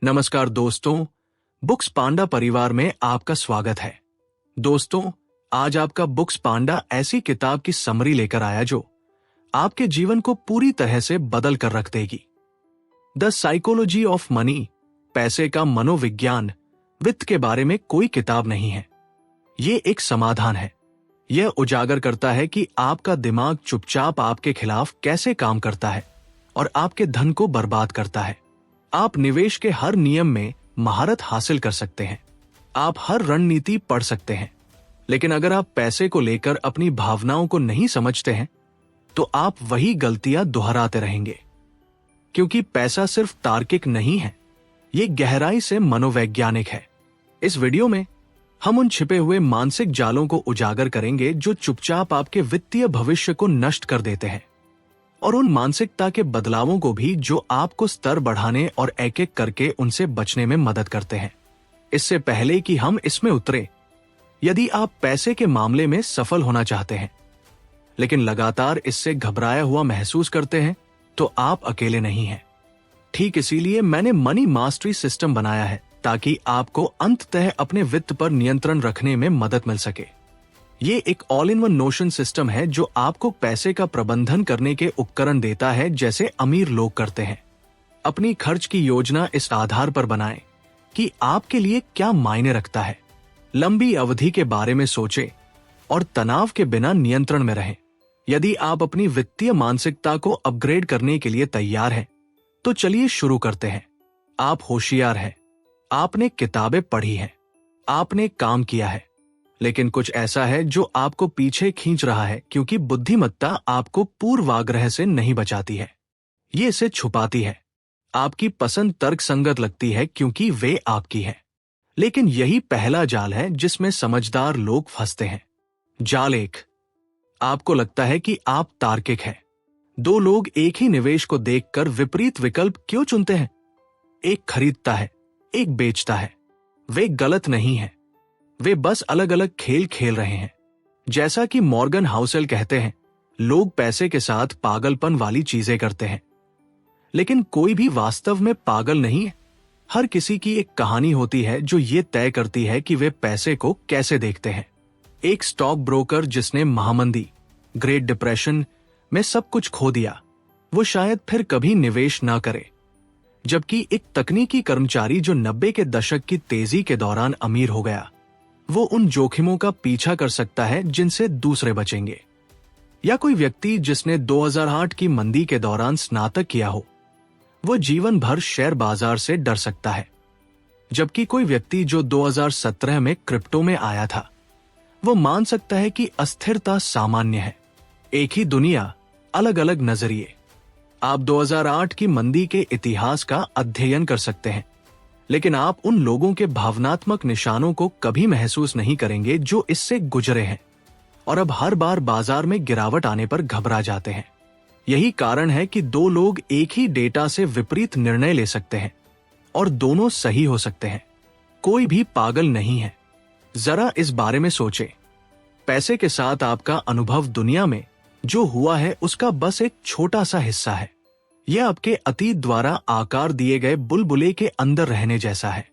नमस्कार दोस्तों, बुक्स पांडा परिवार में आपका स्वागत है। दोस्तों, आज आपका बुक्स पांडा ऐसी किताब की समरी लेकर आया जो आपके जीवन को पूरी तरह से बदल कर रख देगी। द साइकोलॉजी ऑफ मनी, पैसे का मनोविज्ञान, वित्त के बारे में कोई किताब नहीं है। ये एक समाधान है। यह उजागर करता है कि आपका दिमाग चुपचाप आपके खिलाफ कैसे काम करता है और आपके धन को बर्बाद करता है। आप निवेश के हर नियम में महारत हासिल कर सकते हैं, आप हर रणनीति पढ़ सकते हैं, लेकिन अगर आप पैसे को लेकर अपनी भावनाओं को नहीं समझते हैं तो आप वही गलतियां दोहराते रहेंगे। क्योंकि पैसा सिर्फ तार्किक नहीं है, ये गहराई से मनोवैज्ञानिक है। इस वीडियो में हम उन छिपे हुए मानसिक जालों को उजागर करेंगे जो चुपचाप आपके वित्तीय भविष्य को नष्ट कर देते हैं, और उन मानसिकता के बदलावों को भी जो आपको स्तर बढ़ाने और एक एक करके उनसे बचने में मदद करते हैं। इससे पहले कि हम इसमें उतरे, यदि आप पैसे के मामले में सफल होना चाहते हैं लेकिन लगातार इससे घबराया हुआ महसूस करते हैं, तो आप अकेले नहीं हैं। ठीक इसीलिए मैंने मनी मास्टरी सिस्टम बनाया है, ताकि आपको अंततः अपने वित्त पर नियंत्रण रखने में मदद मिल सके। ये एक all in one notion system है जो आपको पैसे का प्रबंधन करने के उपकरण देता है, जैसे अमीर लोग करते हैं। अपनी खर्च की योजना इस आधार पर बनाएं कि आपके लिए क्या मायने रखता है। लंबी अवधि के बारे में सोचें और तनाव के बिना नियंत्रण में रहें। यदि आप अपनी वित्तीय मानसिकता को अपग्रेड करने के लिए तैयार हैं, तो चलिए शुरू करते हैं। आप होशियार हैं, आपने किताबें पढ़ी हैं, आपने काम किया है, लेकिन कुछ ऐसा है जो आपको पीछे खींच रहा है, क्योंकि बुद्धिमत्ता आपको पूर्वाग्रह से नहीं बचाती है, ये इसे छुपाती है। आपकी पसंद तर्कसंगत लगती है क्योंकि वे आपकी है, लेकिन यही पहला जाल है जिसमें समझदार लोग फंसते हैं। जाल 1, आपको लगता है कि आप तार्किक हैं। दो लोग एक ही निवेश को देखकर विपरीत विकल्प क्यों चुनते हैं? एक खरीदता है, एक बेचता है। वे गलत नहीं है, वे बस अलग अलग खेल खेल रहे हैं। जैसा कि मॉर्गन हाउसेल कहते हैं, लोग पैसे के साथ पागलपन वाली चीजें करते हैं, लेकिन कोई भी वास्तव में पागल नहीं है। हर किसी की एक कहानी होती है जो ये तय करती है कि वे पैसे को कैसे देखते हैं। एक स्टॉक ब्रोकर जिसने महामंदी, ग्रेट डिप्रेशन में सब कुछ खो दिया, वो शायद फिर कभी निवेश ना करे। जबकि एक तकनीकी कर्मचारी जो 90 के दशक की तेजी के दौरान अमीर हो गया, वो उन जोखिमों का पीछा कर सकता है जिनसे दूसरे बचेंगे। या कोई व्यक्ति जिसने 2008 की मंदी के दौरान स्नातक किया हो, वो जीवन भर शेयर बाजार से डर सकता है। जबकि कोई व्यक्ति जो 2017 में क्रिप्टो में आया था, वो मान सकता है कि अस्थिरता सामान्य है। एक ही दुनिया, अलग अलग नजरिए। आप 2008 की मंदी के इतिहास का अध्ययन कर सकते हैं, लेकिन आप उन लोगों के भावनात्मक निशानों को कभी महसूस नहीं करेंगे जो इससे गुजरे हैं और अब हर बार बाजार में गिरावट आने पर घबरा जाते हैं। यही कारण है कि दो लोग एक ही डेटा से विपरीत निर्णय ले सकते हैं और दोनों सही हो सकते हैं। कोई भी पागल नहीं है। जरा इस बारे में सोचें। पैसे के साथ आपका अनुभव दुनिया में जो हुआ है उसका बस एक छोटा सा हिस्सा है। यह आपके अतीत द्वारा आकार दिए गए बुलबुले के अंदर रहने जैसा है,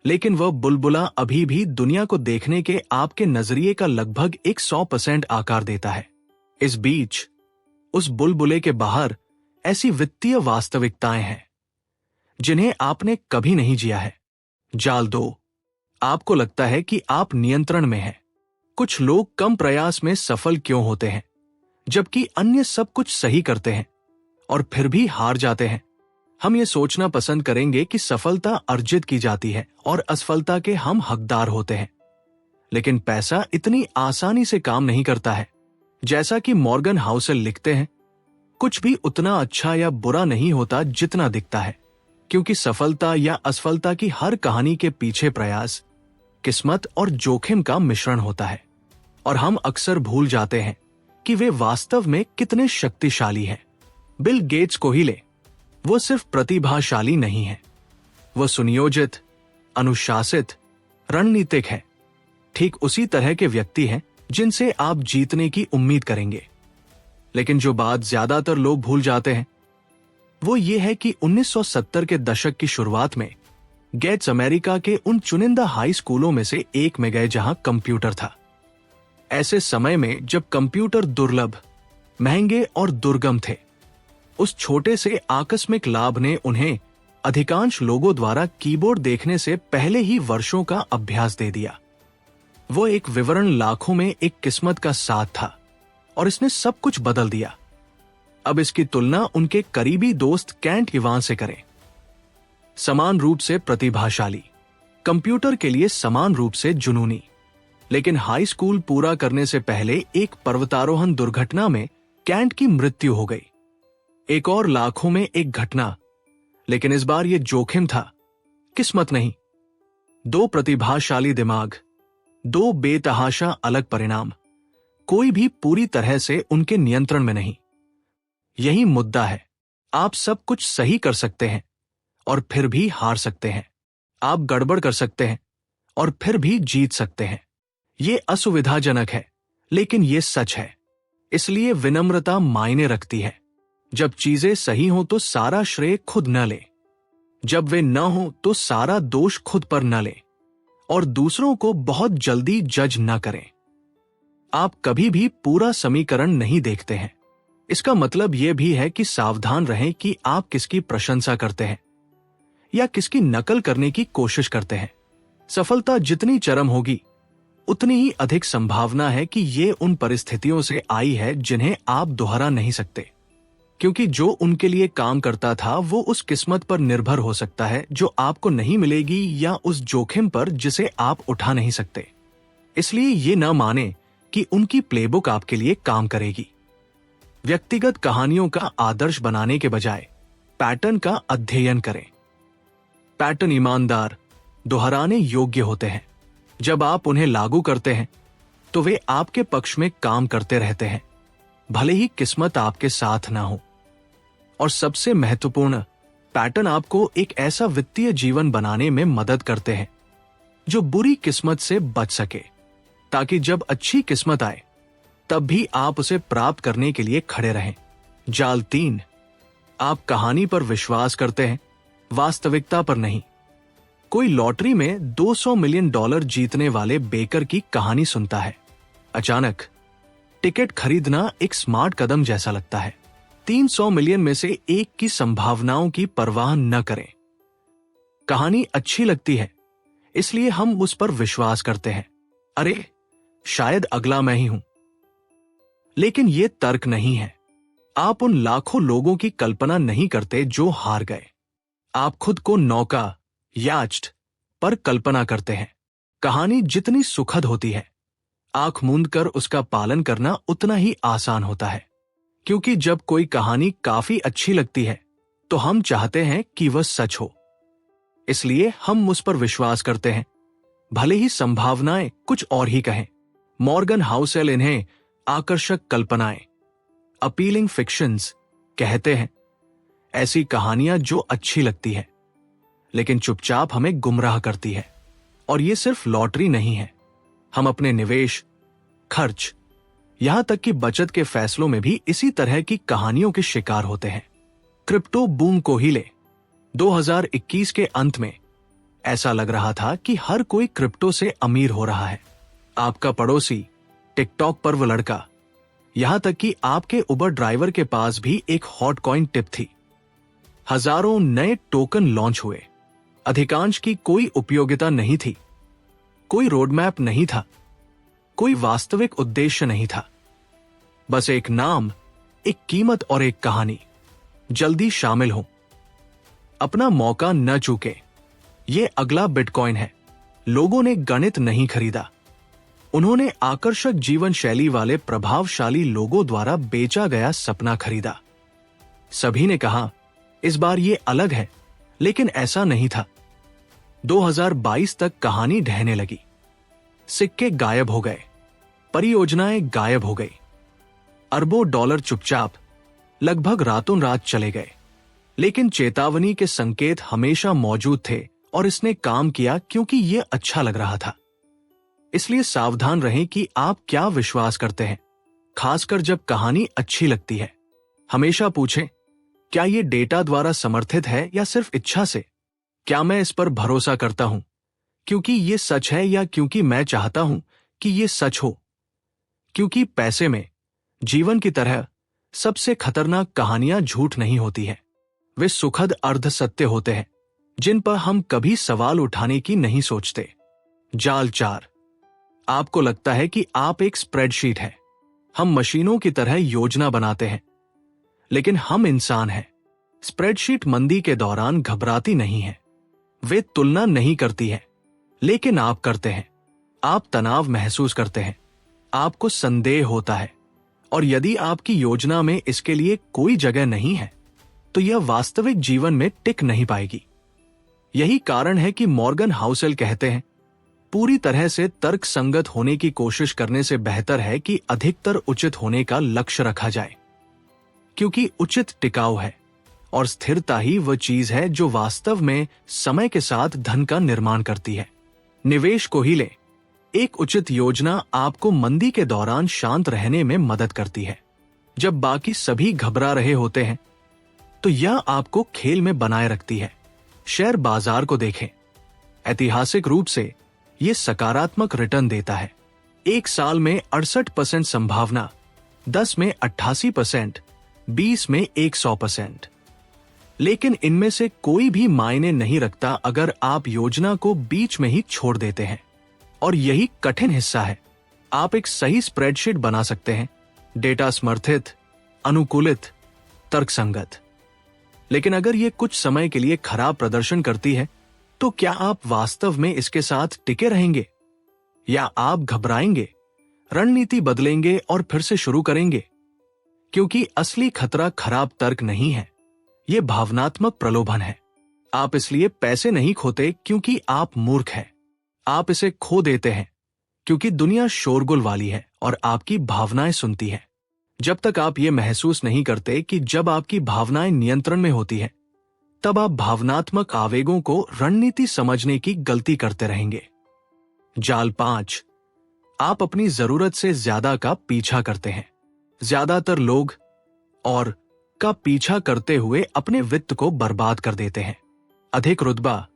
लेकिन वह बुलबुला अभी भी दुनिया को देखने के आपके नजरिए का लगभग 100% आकार देता है। इस बीच, उस बुलबुले के बाहर ऐसी वित्तीय वास्तविकताएं हैं जिन्हें आपने कभी नहीं जिया है। जाल 2, आपको लगता है कि आप नियंत्रण में हैं। कुछ लोग कम प्रयास में सफल क्यों होते हैं, जबकि अन्य सब कुछ सही करते हैं और फिर भी हार जाते हैं? हम ये सोचना पसंद करेंगे कि सफलता अर्जित की जाती है और असफलता के हम हकदार होते हैं। लेकिन पैसा इतनी आसानी से काम नहीं करता है। जैसा कि मॉर्गन हाउसेल लिखते हैं, कुछ भी उतना अच्छा या बुरा नहीं होता जितना दिखता है, क्योंकि सफलता या असफलता की हर कहानी के पीछे प्रयास, किस्मत और जोखिम का मिश्रण होता है। और हम अक्सर भूल जाते हैं कि वे वास्तव में कितने शक्तिशाली हैं। बिल गेट्स को ही ले, वो सिर्फ प्रतिभाशाली नहीं है, वो सुनियोजित, अनुशासित, रणनीतिक है। ठीक उसी तरह के व्यक्ति हैं जिनसे आप जीतने की उम्मीद करेंगे। लेकिन जो बात ज्यादातर लोग भूल जाते हैं, वो ये है कि 1970 के दशक की शुरुआत में गेट्स अमेरिका के उन चुनिंदा हाई स्कूलों में से एक में गए जहां कंप्यूटर था। ऐसे समय में जब कंप्यूटर दुर्लभ, महंगे और दुर्गम थे, उस छोटे से आकस्मिक लाभ ने उन्हें अधिकांश लोगों द्वारा कीबोर्ड देखने से पहले ही वर्षों का अभ्यास दे दिया। वो एक विवरण लाखों में एक किस्मत का साथ था और इसने सब कुछ बदल दिया। अब इसकी तुलना उनके करीबी दोस्त कैंट इवान से करें। समान रूप से प्रतिभाशाली, कंप्यूटर के लिए समान रूप से जुनूनी, लेकिन हाई स्कूल पूरा करने से पहले एक पर्वतारोहण दुर्घटना में कैंट की मृत्यु हो गई। एक और लाखों में एक घटना, लेकिन इस बार यह जोखिम था, किस्मत नहीं। दो प्रतिभाशाली दिमाग, दो बेतहाशा अलग परिणाम, कोई भी पूरी तरह से उनके नियंत्रण में नहीं। यही मुद्दा है। आप सब कुछ सही कर सकते हैं और फिर भी हार सकते हैं। आप गड़बड़ कर सकते हैं और फिर भी जीत सकते हैं। ये असुविधाजनक है, लेकिन ये सच है। इसलिए विनम्रता मायने रखती है। जब चीजें सही हों तो सारा श्रेय खुद न ले, जब वे न हो तो सारा दोष खुद पर न ले, और दूसरों को बहुत जल्दी जज न करें। आप कभी भी पूरा समीकरण नहीं देखते हैं। इसका मतलब यह भी है कि सावधान रहें कि आप किसकी प्रशंसा करते हैं या किसकी नकल करने की कोशिश करते हैं। सफलता जितनी चरम होगी, उतनी ही अधिक संभावना है कि ये उन परिस्थितियों से आई है जिन्हें आप दोहरा नहीं सकते, क्योंकि जो उनके लिए काम करता था वो उस किस्मत पर निर्भर हो सकता है जो आपको नहीं मिलेगी, या उस जोखिम पर जिसे आप उठा नहीं सकते। इसलिए ये न माने कि उनकी प्लेबुक आपके लिए काम करेगी। व्यक्तिगत कहानियों का आदर्श बनाने के बजाय पैटर्न का अध्ययन करें। पैटर्न ईमानदार, दोहराने योग्य होते हैं। जब आप उन्हें लागू करते हैं तो वे आपके पक्ष में काम करते रहते हैं, भले ही किस्मत आपके साथ ना हो। और सबसे महत्वपूर्ण, पैटर्न आपको एक ऐसा वित्तीय जीवन बनाने में मदद करते हैं जो बुरी किस्मत से बच सके, ताकि जब अच्छी किस्मत आए तब भी आप उसे प्राप्त करने के लिए खड़े रहें। जाल 3, आप कहानी पर विश्वास करते हैं, वास्तविकता पर नहीं। कोई लॉटरी में $200 मिलियन जीतने वाले बेकर की कहानी सुनता है। अचानक टिकट खरीदना एक स्मार्ट कदम जैसा लगता है। 300 मिलियन में से एक की संभावनाओं की परवाह न करें। कहानी अच्छी लगती है, इसलिए हम उस पर विश्वास करते हैं। अरे, शायद अगला मैं ही हूं। लेकिन यह तर्क नहीं है। आप उन लाखों लोगों की कल्पना नहीं करते जो हार गए। आप खुद को नौका, याच्ट पर कल्पना करते हैं। कहानी जितनी सुखद होती है, आंख मूंद कर उसका पालन करना उतना ही आसान होता है। क्योंकि जब कोई कहानी काफी अच्छी लगती है तो हम चाहते हैं कि वह सच हो, इसलिए हम उस पर विश्वास करते हैं, भले ही संभावनाएं कुछ और ही कहें। मॉर्गन हाउसेल इन्हें आकर्षक कल्पनाएं, अपीलिंग फिक्शंस कहते हैं। ऐसी कहानियां जो अच्छी लगती है लेकिन चुपचाप हमें गुमराह करती है। और ये सिर्फ लॉटरी नहीं है। हम अपने निवेश, खर्च, यहां तक कि बचत के फैसलों में भी इसी तरह की कहानियों के शिकार होते हैं। क्रिप्टो बूम को ही ले। 2021 के अंत में ऐसा लग रहा था कि हर कोई क्रिप्टो से अमीर हो रहा है। आपका पड़ोसी, टिकटॉक पर वो लड़का, यहां तक कि आपके उबर ड्राइवर के पास भी एक हॉट कॉइन टिप थी। हजारों नए टोकन लॉन्च हुए। अधिकांश की कोई उपयोगिता नहीं थी, कोई रोडमैप नहीं था, कोई वास्तविक उद्देश्य नहीं था। बस एक नाम, एक कीमत और एक कहानी। जल्दी शामिल हो, अपना मौका न चूके। ये अगला बिटकॉइन है। लोगों ने गणित नहीं खरीदा, उन्होंने आकर्षक जीवन शैली वाले प्रभावशाली लोगों द्वारा बेचा गया सपना खरीदा। सभी ने कहा इस बार ये अलग है, लेकिन ऐसा नहीं था। 2022 तक कहानी ढहने लगी। सिक्के गायब हो गए, परियोजनाएं गायब हो गई, अरबों डॉलर चुपचाप, लगभग रातों रात चले गए। लेकिन चेतावनी के संकेत हमेशा मौजूद थे और इसने काम किया क्योंकि यह अच्छा लग रहा था। इसलिए सावधान रहें कि आप क्या विश्वास करते हैं, खासकर जब कहानी अच्छी लगती है। हमेशा पूछें, क्या यह डेटा द्वारा समर्थित है या सिर्फ इच्छा से? क्या मैं इस पर भरोसा करता हूं क्योंकि ये सच है या क्योंकि मैं चाहता हूं कि ये सच हो? क्योंकि पैसे में, जीवन की तरह, सबसे खतरनाक कहानियां झूठ नहीं होती है। वे सुखद अर्ध सत्य होते हैं जिन पर हम कभी सवाल उठाने की नहीं सोचते। जाल 4। आपको लगता है कि आप एक स्प्रेडशीट है। हम मशीनों की तरह योजना बनाते हैं, लेकिन हम इंसान हैं। स्प्रेडशीट मंदी के दौरान घबराती नहीं है, वे तुलना नहीं करती है, लेकिन आप करते हैं। आप तनाव महसूस करते हैं, आपको संदेह होता है, और यदि आपकी योजना में इसके लिए कोई जगह नहीं है तो यह वास्तविक जीवन में टिक नहीं पाएगी। यही कारण है कि मॉर्गन हाउसेल कहते हैं, पूरी तरह से तर्कसंगत होने की कोशिश करने से बेहतर है कि अधिकतर उचित होने का लक्ष्य रखा जाए, क्योंकि उचित टिकाऊ है और स्थिरता ही वह चीज है जो वास्तव में समय के साथ धन का निर्माण करती है। निवेश को ही ले, एक उचित योजना आपको मंदी के दौरान शांत रहने में मदद करती है। जब बाकी सभी घबरा रहे होते हैं तो यह आपको खेल में बनाए रखती है। शेयर बाजार को देखें, ऐतिहासिक रूप से यह सकारात्मक रिटर्न देता है। एक साल में 68% संभावना, 10 में 88%, 20 में 100%। लेकिन इनमें से कोई भी मायने नहीं रखता अगर आप योजना को बीच में ही छोड़ देते हैं। और यही कठिन हिस्सा है। आप एक सही स्प्रेडशीट बना सकते हैं, डेटा समर्थित, अनुकूलित, तर्कसंगत, लेकिन अगर यह कुछ समय के लिए खराब प्रदर्शन करती है तो क्या आप वास्तव में इसके साथ टिके रहेंगे, या आप घबराएंगे, रणनीति बदलेंगे और फिर से शुरू करेंगे? क्योंकि असली खतरा खराब तर्क नहीं है, यह भावनात्मक प्रलोभन है। आप इसलिए पैसे नहीं खोते क्योंकि आप मूर्ख हैं, आप इसे खो देते हैं क्योंकि दुनिया शोरगुल वाली है और आपकी भावनाएं सुनती है। जब तक आप ये महसूस नहीं करते कि जब आपकी भावनाएं नियंत्रण में होती हैं, तब आप भावनात्मक आवेगों को रणनीति समझने की गलती करते रहेंगे। जाल 5। आप अपनी जरूरत से ज्यादा का पीछा करते हैं। ज्यादातर लोग और का पीछा करते हुए अपने वित्त को बर्बाद कर देते हैं। अधिक रुतबा,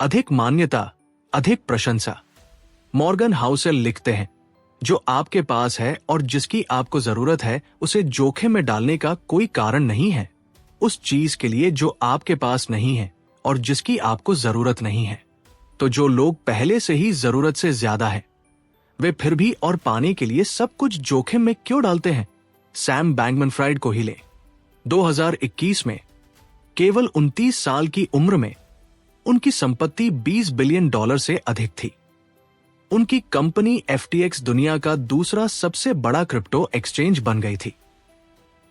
अधिक मान्यता, अधिक प्रशंसा। मॉर्गन हाउसेल लिखते हैं, जो आपके पास है और जिसकी आपको जरूरत है उसे जोखिम में डालने का कोई कारण नहीं है उस चीज के लिए जो आपके पास नहीं है और जिसकी आपको जरूरत नहीं है। तो जो लोग पहले से ही जरूरत से ज्यादा है, वे फिर भी और पाने के लिए सब कुछ जोखिम में क्यों डालते हैं? सैम बैंकमैन-फ्राइड को ही ले। 2021 में केवल 29 साल की उम्र में उनकी संपत्ति $20 बिलियन से अधिक थी। उनकी कंपनी FTX दुनिया का दूसरा सबसे बड़ा क्रिप्टो एक्सचेंज बन गई थी।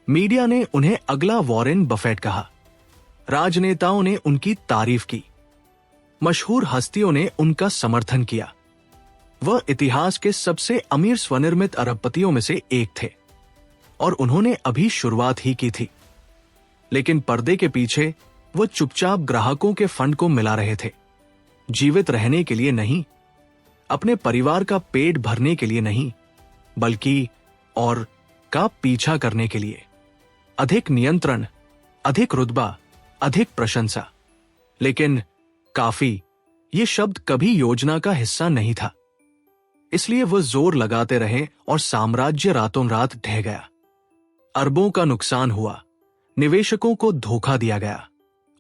मीडिया ने उन्हें अगला वॉरेन बफेट कहा, राजनेताओं ने उनकी तारीफ की, मशहूर हस्तियों ने उनका समर्थन किया। वह इतिहास के सबसे अमीर स्वनिर्मित अरबपतियों में से एक थे और उन्होंने अभी शुरुआत ही की थी। लेकिन पर्दे के पीछे वो चुपचाप ग्राहकों के फंड को मिला रहे थे, जीवित रहने के लिए नहीं, अपने परिवार का पेट भरने के लिए नहीं, बल्कि और का पीछा करने के लिए। अधिक नियंत्रण, अधिक रुतबा, अधिक प्रशंसा। लेकिन काफी, ये शब्द कभी योजना का हिस्सा नहीं था। इसलिए वो जोर लगाते रहे और साम्राज्य रातों रात ढह गया। अरबों का नुकसान हुआ, निवेशकों को धोखा दिया गया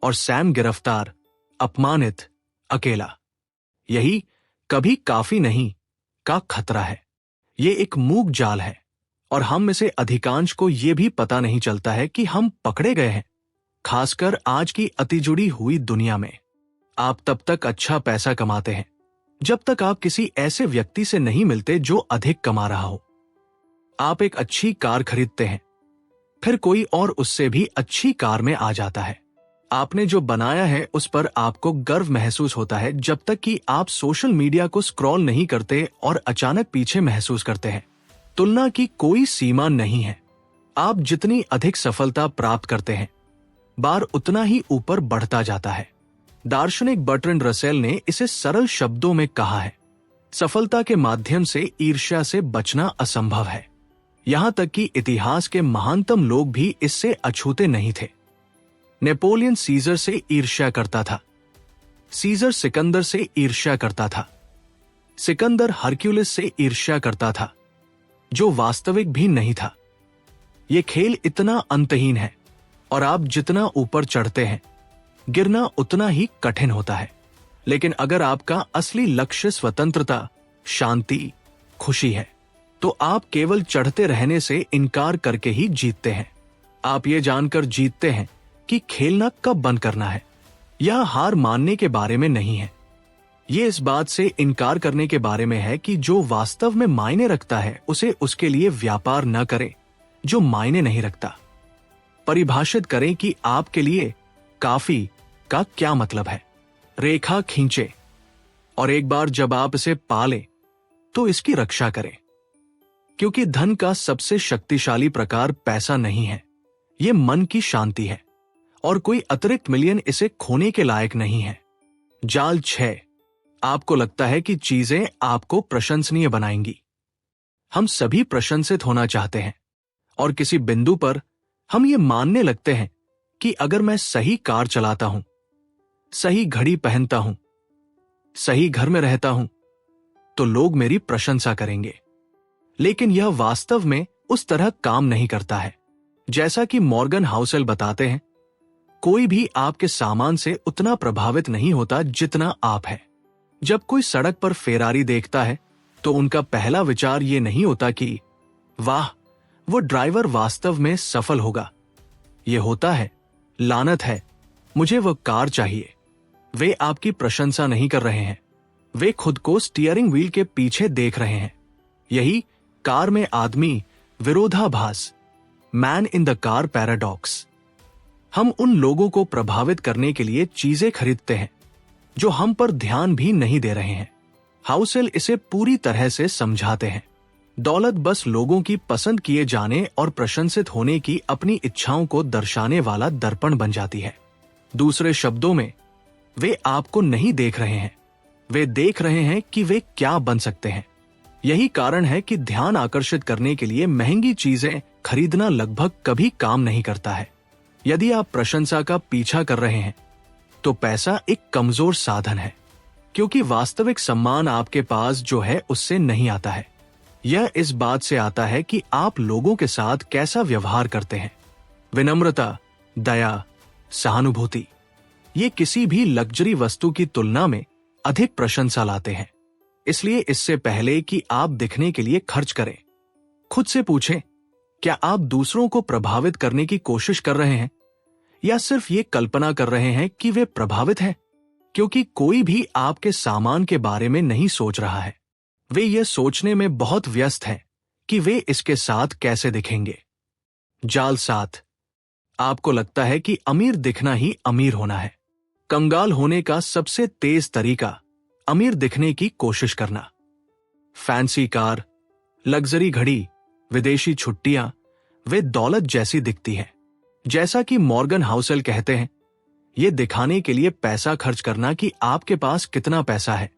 और सैम गिरफ्तार, अपमानित, अकेला। यही कभी काफी नहीं का खतरा है। ये एक मूक जाल है और हम में से अधिकांश को यह भी पता नहीं चलता है कि हम पकड़े गए हैं। खासकर आज की अति जुड़ी हुई दुनिया में आप तब तक अच्छा पैसा कमाते हैं जब तक आप किसी ऐसे व्यक्ति से नहीं मिलते जो अधिक कमा रहा हो। आप एक अच्छी कार खरीदते हैं, फिर कोई और उससे भी अच्छी कार में आ जाता है। आपने जो बनाया है उस पर आपको गर्व महसूस होता है जब तक कि आप सोशल मीडिया को स्क्रॉल नहीं करते और अचानक पीछे महसूस करते हैं। तुलना की कोई सीमा नहीं है। आप जितनी अधिक सफलता प्राप्त करते हैं, बार उतना ही ऊपर बढ़ता जाता है। दार्शनिक बर्ट्रैंड रसेल ने इसे सरल शब्दों में कहा है, सफलता के माध्यम से ईर्ष्या से बचना असंभव है। यहां तक कि इतिहास के महानतम लोग भी इससे अछूते नहीं थे। नेपोलियन सीजर से ईर्ष्या करता था, सीजर सिकंदर से ईर्ष्या करता था। सिकंदर हरक्यूलिस से ईर्ष्या करता था, जो वास्तविक भी नहीं था। ये खेल इतना अंतहीन है और आप जितना ऊपर चढ़ते हैं, गिरना उतना ही कठिन होता है। लेकिन अगर आपका असली लक्ष्य स्वतंत्रता, शांति, खुशी है, तो आप केवल चढ़ते रहने से इनकार करके ही जीतते हैं। आप ये जानकर जीतते हैं कि खेलना कब बंद करना है। यह हार मानने के बारे में नहीं है। ये इस बात से इनकार करने के बारे में है कि जो वास्तव में मायने रखता है उसे उसके लिए व्यापार न करें जो मायने नहीं रखता। परिभाषित करें कि आपके लिए काफी का क्या मतलब है। रेखा खींचे और एक बार जब आप इसे पा लें तो इसकी रक्षा करें, क्योंकि धन का सबसे शक्तिशाली प्रकार पैसा नहीं है, यह मन की शांति है और कोई अतिरिक्त मिलियन इसे खोने के लायक नहीं है। जाल 6, आपको लगता है कि चीजें आपको प्रशंसनीय बनाएंगी। हम सभी प्रशंसित होना चाहते हैं और किसी बिंदु पर हम ये मानने लगते हैं कि अगर मैं सही कार चलाता हूं, सही घड़ी पहनता हूं, सही घर में रहता हूं, तो लोग मेरी प्रशंसा करेंगे। लेकिन यह वास्तव में उस तरह काम नहीं करता है। जैसा कि मॉर्गन हाउसेल बताते हैं, कोई भी आपके सामान से उतना प्रभावित नहीं होता जितना आप हैं। जब कोई सड़क पर फेरारी देखता है तो उनका पहला विचार ये नहीं होता कि वाह, वो ड्राइवर वास्तव में सफल होगा। ये होता है, लानत है, मुझे वो कार चाहिए। वे आपकी प्रशंसा नहीं कर रहे हैं, वे खुद को स्टीयरिंग व्हील के पीछे देख रहे हैं। यही कार में आदमी विरोधाभास, man in the car paradox. हम उन लोगों को प्रभावित करने के लिए चीजें खरीदते हैं जो हम पर ध्यान भी नहीं दे रहे हैं। हाउसेल इसे पूरी तरह से समझाते हैं। दौलत बस लोगों की पसंद किए जाने और प्रशंसित होने की अपनी इच्छाओं को दर्शाने वाला दर्पण बन जाती है। दूसरे शब्दों में, वे आपको नहीं देख रहे हैं, वे देख रहे हैं कि वे क्या बन सकते हैं। यही कारण है कि ध्यान आकर्षित करने के लिए महंगी चीजें खरीदना लगभग कभी काम नहीं करता है। यदि आप प्रशंसा का पीछा कर रहे हैं तो पैसा एक कमजोर साधन है, क्योंकि वास्तविक सम्मान आपके पास जो है उससे नहीं आता है। यह इस बात से आता है कि आप लोगों के साथ कैसा व्यवहार करते हैं। विनम्रता, दया, सहानुभूति, ये किसी भी लग्जरी वस्तु की तुलना में अधिक प्रशंसा लाते हैं। इसलिए इससे पहले कि आप दिखने के लिए खर्च करें, खुद से पूछें, क्या आप दूसरों को प्रभावित करने की कोशिश कर रहे हैं या सिर्फ ये कल्पना कर रहे हैं कि वे प्रभावित हैं? क्योंकि कोई भी आपके सामान के बारे में नहीं सोच रहा है। वे ये सोचने में बहुत व्यस्त हैं कि वे इसके साथ कैसे दिखेंगे। जाल 7, आपको लगता है कि अमीर दिखना ही अमीर होना है। कंगाल होने का सबसे तेज तरीका अमीर दिखने की कोशिश करना। फैंसी कार, लग्जरी घड़ी, विदेशी छुट्टियां, वे दौलत जैसी दिखती हैं। जैसा कि मॉर्गन हाउसेल कहते हैं, ये दिखाने के लिए पैसा खर्च करना कि आपके पास कितना पैसा है,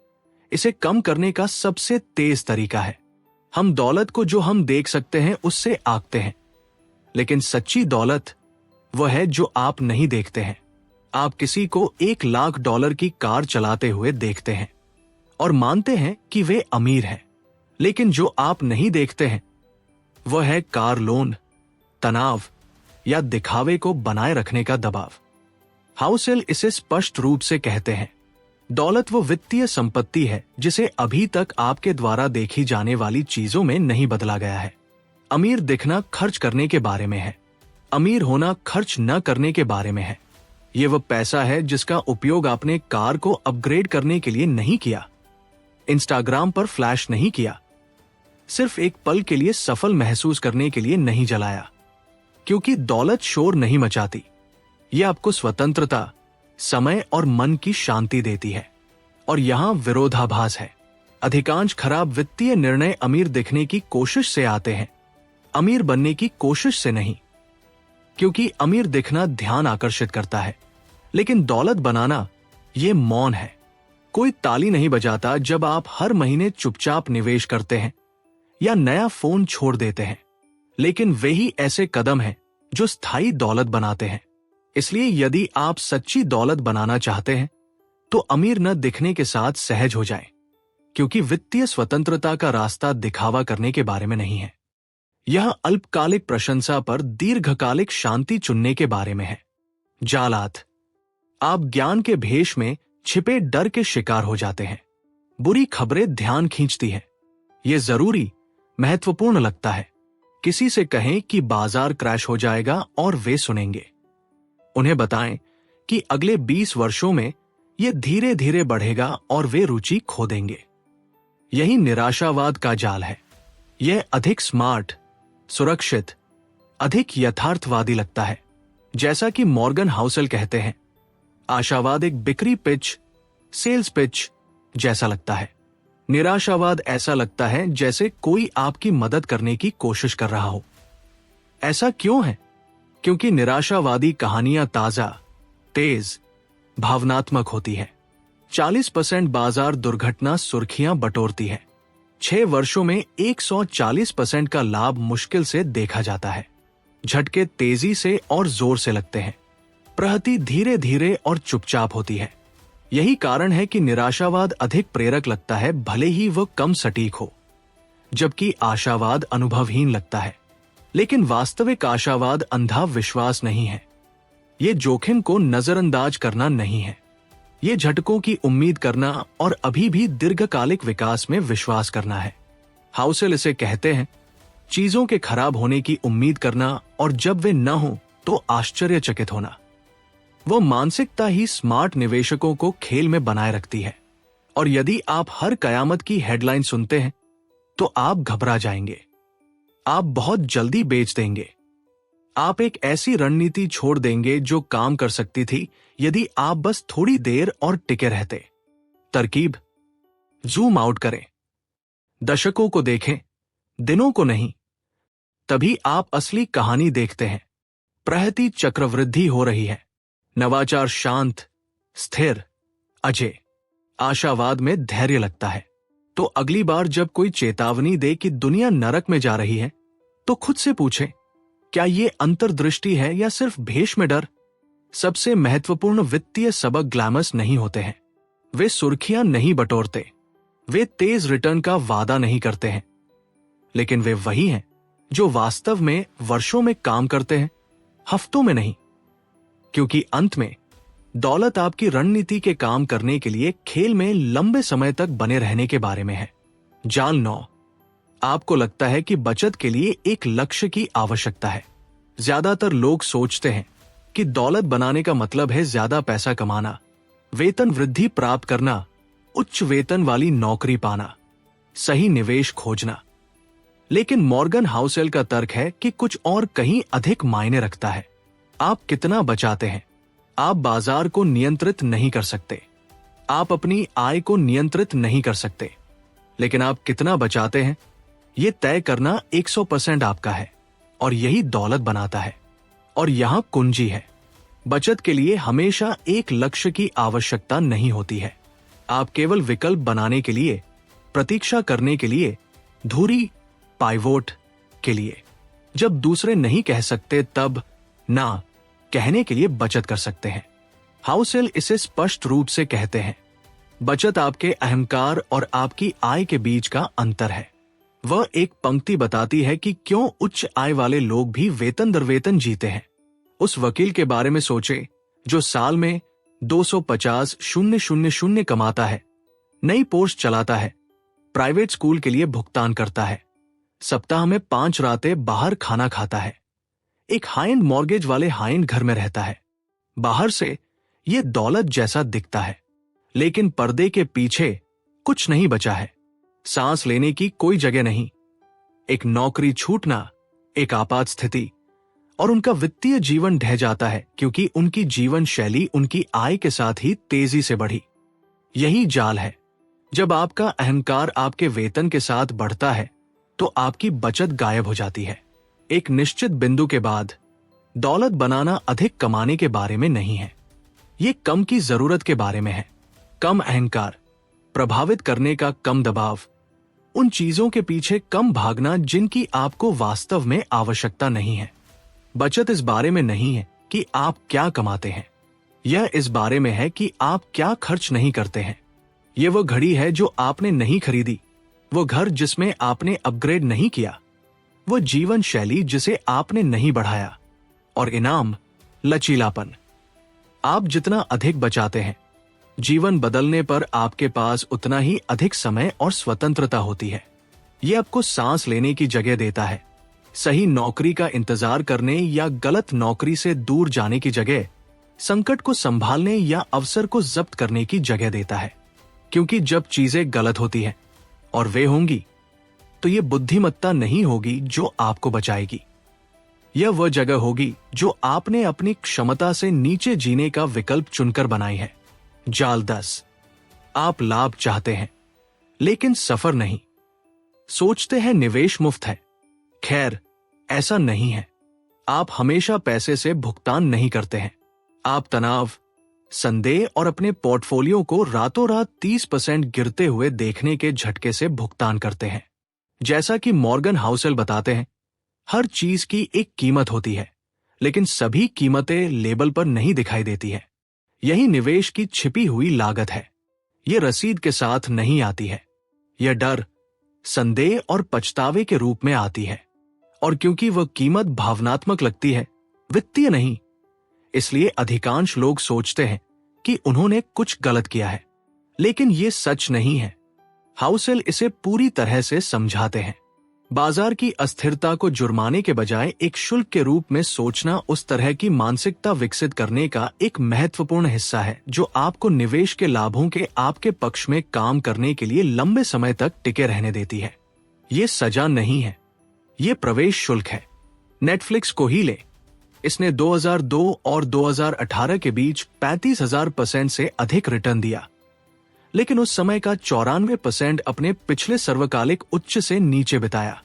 इसे कम करने का सबसे तेज तरीका है। हम दौलत को जो हम देख सकते हैं उससे आंकते हैं, लेकिन सच्ची दौलत वह है जो आप नहीं देखते हैं। आप किसी को $1,00,000 की कार चलाते हुए देखते हैं और मानते हैं कि वे अमीर हैं, लेकिन जो आप नहीं देखते हैं वह है कार लोन, तनाव या दिखावे को बनाए रखने का दबाव। हाउसेल इसे स्पष्ट रूप से कहते हैं, दौलत वो वित्तीय संपत्ति है जिसे अभी तक आपके द्वारा देखी जाने वाली चीजों में नहीं बदला गया है। अमीर दिखना खर्च करने के बारे में है, अमीर होना खर्च न करने के बारे में है। ये वह पैसा है जिसका उपयोग आपने कार को अपग्रेड करने के लिए नहीं किया, इंस्टाग्राम पर फ्लैश नहीं किया, सिर्फ एक पल के लिए सफल महसूस करने के लिए नहीं जलाया। क्योंकि दौलत शोर नहीं मचाती, यह आपको स्वतंत्रता, समय और मन की शांति देती है। और यहां विरोधाभास है। अधिकांश खराब वित्तीय निर्णय अमीर दिखने की कोशिश से आते हैं, अमीर बनने की कोशिश से नहीं। क्योंकि अमीर दिखना ध्यान आकर्षित करता है, लेकिन दौलत बनाना यह मौन है। कोई ताली नहीं बजाता जब आप हर महीने चुपचाप निवेश करते हैं या नया फोन छोड़ देते हैं, लेकिन वे ही ऐसे कदम हैं जो स्थायी दौलत बनाते हैं। इसलिए यदि आप सच्ची दौलत बनाना चाहते हैं तो अमीर न दिखने के साथ सहज हो जाएं, क्योंकि वित्तीय स्वतंत्रता का रास्ता दिखावा करने के बारे में नहीं है। यह अल्पकालिक प्रशंसा पर दीर्घकालिक शांति चुनने के बारे में है। जालात। आप ज्ञान के भेष में छिपे डर के शिकार हो जाते हैं। बुरी खबरें ध्यान खींचती हैं। यह जरूरी, महत्वपूर्ण लगता है। किसी से कहें कि बाजार क्रैश हो जाएगा और वे सुनेंगे। उन्हें बताएं कि अगले 20 वर्षों में यह धीरे धीरे बढ़ेगा और वे रुचि खो देंगे। यही निराशावाद का जाल है। यह अधिक स्मार्ट, सुरक्षित, अधिक यथार्थवादी लगता है। जैसा कि मॉर्गन हाउसेल कहते हैं, आशावाद एक बिक्री पिच, सेल्स पिच जैसा लगता है। निराशावाद ऐसा लगता है जैसे कोई आपकी मदद करने की कोशिश कर रहा हो। ऐसा क्यों है? क्योंकि निराशावादी कहानियां ताजा, तेज, भावनात्मक होती है। 40% बाजार दुर्घटना सुर्खियां बटोरती है। 6 वर्षों में 140% का लाभ मुश्किल से देखा जाता है। झटके तेजी से और जोर से लगते हैं। प्रगति धीरे धीरे और चुपचाप होती है। यही कारण है कि निराशावाद अधिक प्रेरक लगता है, भले ही वह कम सटीक हो, जबकि आशावाद अनुभवहीन लगता है। लेकिन वास्तविक आशावाद अंधा विश्वास नहीं है। ये जोखिम को नजरअंदाज करना नहीं है। ये झटकों की उम्मीद करना और अभी भी दीर्घकालिक विकास में विश्वास करना है। हाउसेल इसे कहते हैं, चीजों के खराब होने की उम्मीद करना और जब वे न हो तो आश्चर्यचकित होना। वो मानसिकता ही स्मार्ट निवेशकों को खेल में बनाए रखती है। और यदि आप हर कयामत की हेडलाइन सुनते हैं तो आप घबरा जाएंगे। आप बहुत जल्दी बेच देंगे। आप एक ऐसी रणनीति छोड़ देंगे जो काम कर सकती थी यदि आप बस थोड़ी देर और टिके रहते। तरकीब: जूम आउट करें, दशकों को देखें, दिनों को नहीं। तभी आप असली कहानी देखते हैं। प्रगति चक्रवृद्धि हो रही है। नवाचार शांत, स्थिर, अजय। आशावाद में धैर्य लगता है। तो अगली बार जब कोई चेतावनी दे कि दुनिया नरक में जा रही है, तो खुद से पूछें, क्या ये अंतर्दृष्टि है या सिर्फ भेष में डर? सबसे महत्वपूर्ण वित्तीय सबक ग्लैमरस नहीं होते हैं। वे सुर्खियां नहीं बटोरते, वे तेज रिटर्न का वादा नहीं करते हैं, लेकिन वे वही हैं जो वास्तव में वर्षों में काम करते हैं, हफ्तों में नहीं। क्योंकि अंत में दौलत आपकी रणनीति के काम करने के लिए खेल में लंबे समय तक बने रहने के बारे में है। जाल 9। आपको लगता है कि बचत के लिए एक लक्ष्य की आवश्यकता है। ज्यादातर लोग सोचते हैं कि दौलत बनाने का मतलब है ज्यादा पैसा कमाना, वेतन वृद्धि प्राप्त करना, उच्च वेतन वाली नौकरी पाना, सही निवेश खोजना। लेकिन मॉर्गन हाउसेल का तर्क है कि कुछ और कहीं अधिक मायने रखता है। आप कितना बचाते हैं? आप बाजार को नियंत्रित नहीं कर सकते, आप अपनी आय को नियंत्रित नहीं कर सकते, लेकिन आप कितना बचाते हैं यह तय करना 100% आपका है। और यही दौलत बनाता है। और यहां कुंजी है, बचत के लिए हमेशा एक लक्ष्य की आवश्यकता नहीं होती है। आप केवल विकल्प बनाने के लिए, प्रतीक्षा करने के लिए, धुरी पाइवोट के लिए, जब दूसरे नहीं कह सकते तब ना कहने के लिए बचत कर सकते हैं। हाउसेल इसे स्पष्ट रूप से कहते हैं, बचत आपके अहंकार और आपकी आय के बीच का अंतर है। वह एक पंक्ति बताती है कि क्यों उच्च आय वाले लोग भी वेतन दर वेतन जीते हैं। उस वकील के बारे में सोचे जो साल में 250,000 कमाता है, नई पोस्ट चलाता है, प्राइवेट स्कूल के लिए भुगतान करता है, सप्ताह में 5 रातें बाहर खाना खाता है, एक हाई एंड मॉर्गेज वाले हाई एंड घर में रहता है। बाहर से यह दौलत जैसा दिखता है, लेकिन पर्दे के पीछे कुछ नहीं बचा है। सांस लेने की कोई जगह नहीं, एक नौकरी छूटना, एक आपात स्थिति, और उनका वित्तीय जीवन ढह जाता है क्योंकि उनकी जीवन शैली उनकी आय के साथ ही तेजी से बढ़ी। यही जाल है। जब आपका अहंकार आपके वेतन के साथ बढ़ता है तो आपकी बचत गायब हो जाती है। एक निश्चित बिंदु के बाद दौलत बनाना अधिक कमाने के बारे में नहीं है, ये कम की जरूरत के बारे में है। कम अहंकार, प्रभावित करने का कम दबाव, उन चीजों के पीछे कम भागना जिनकी आपको वास्तव में आवश्यकता नहीं है। बचत इस बारे में नहीं है कि आप क्या कमाते हैं, यह इस बारे में है कि आप क्या खर्च नहीं करते हैं। ये वो घड़ी है जो आपने नहीं खरीदी, वो घर जिसमें आपने अपग्रेड नहीं किया, वो जीवन शैली जिसे आपने नहीं बढ़ाया, और इनाम लचीलापन। आप जितना अधिक बचाते हैं, जीवन बदलने पर आपके पास उतना ही अधिक समय और स्वतंत्रता होती है। ये आपको सांस लेने की जगह देता है, सही नौकरी का इंतजार करने या गलत नौकरी से दूर जाने की जगह संकट को संभालने या अवसर को जब्त करने की जगह देता है। क्योंकि जब चीजें गलत होती हैं और वे होंगी, तो ये बुद्धिमत्ता नहीं होगी जो आपको बचाएगी। यह वह जगह होगी जो आपने अपनी क्षमता से नीचे जीने का विकल्प चुनकर बनाई है। जाल 10, आप लाभ चाहते हैं लेकिन सफर नहीं। सोचते हैं निवेश मुफ्त है। खैर, ऐसा नहीं है। आप हमेशा पैसे से भुगतान नहीं करते हैं। आप तनाव, संदेह और अपने पोर्टफोलियो को रातों रात 30% गिरते हुए देखने के झटके से भुगतान करते हैं। जैसा कि मॉर्गन हाउसेल बताते हैं, हर चीज की एक कीमत होती है, लेकिन सभी कीमतें लेबल पर नहीं दिखाई देती है। यही निवेश की छिपी हुई लागत है। यह रसीद के साथ नहीं आती है। यह डर, संदेह और पछतावे के रूप में आती है। और क्योंकि वह कीमत भावनात्मक लगती है, वित्तीय नहीं, इसलिए अधिकांश लोग सोचते हैं कि उन्होंने कुछ गलत किया है। लेकिन यह सच नहीं है। हाउसेल इसे पूरी तरह से समझाते हैं। बाजार की अस्थिरता को जुर्माने के बजाय एक शुल्क के रूप में सोचना उस तरह की मानसिकता विकसित करने का एक महत्वपूर्ण हिस्सा है जो आपको निवेश के लाभों के आपके पक्ष में काम करने के लिए लंबे समय तक टिके रहने देती है। ये सजा नहीं है, ये प्रवेश शुल्क है। नेटफ्लिक्स को ही ले, इसने 2002 और 2018 के बीच 35,000% से अधिक रिटर्न दिया, लेकिन उस समय का 94% अपने पिछले सर्वकालिक उच्च से नीचे बिताया।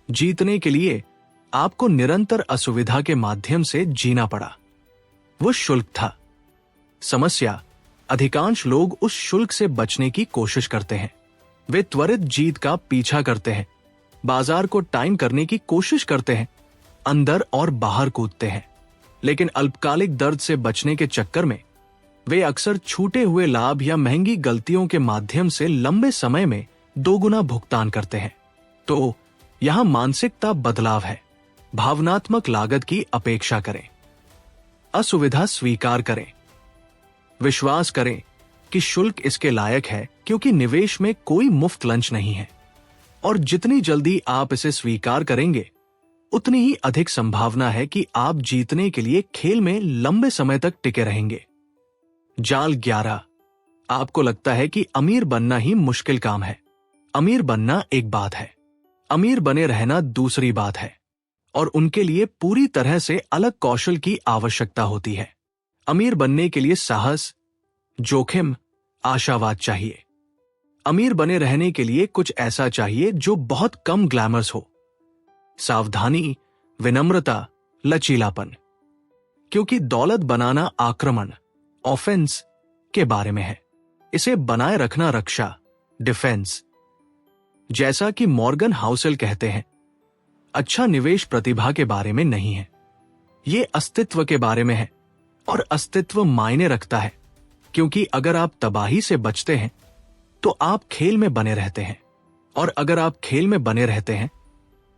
जीतने के लिए आपको निरंतर असुविधा के माध्यम से जीना पड़ा। वो शुल्क था। समस्या, अधिकांश लोग उस शुल्क से बचने की कोशिश करते हैं। वे त्वरित जीत का पीछा करते हैं, बाजार को टाइम करने की कोशिश करते हैं, अंदर और बाहर कूदते हैं, लेकिन अल्पकालिक दर्द से बचने के चक्कर में वे अक्सर छूटे हुए लाभ या महंगी गलतियों के माध्यम से लंबे समय में दोगुना भुगतान करते हैं। तो यहां मानसिकता बदलाव है। भावनात्मक लागत की अपेक्षा करें, असुविधा स्वीकार करें, विश्वास करें कि शुल्क इसके लायक है, क्योंकि निवेश में कोई मुफ्त लंच नहीं है। और जितनी जल्दी आप इसे स्वीकार करेंगे, उतनी ही अधिक संभावना है कि आप जीतने के लिए खेल में लंबे समय तक टिके रहेंगे। जाल 11, आपको लगता है कि अमीर बनना ही मुश्किल काम है। अमीर बनना एक बात है, अमीर बने रहना दूसरी बात है, और उनके लिए पूरी तरह से अलग कौशल की आवश्यकता होती है। अमीर बनने के लिए साहस, जोखिम, आशावाद चाहिए। अमीर बने रहने के लिए कुछ ऐसा चाहिए जो बहुत कम ग्लैमरस हो। सावधानी, विनम्रता, लचीलापन। क्योंकि दौलत बनाना आक्रमण, ऑफेंस के बारे में है। इसे बनाए रखना रक्षा, डिफेंस। जैसा कि मॉर्गन हाउसेल कहते हैं, अच्छा निवेश प्रतिभा के बारे में नहीं है, ये अस्तित्व के बारे में है। और अस्तित्व मायने रखता है, क्योंकि अगर आप तबाही से बचते हैं तो आप खेल में बने रहते हैं, और अगर आप खेल में बने रहते हैं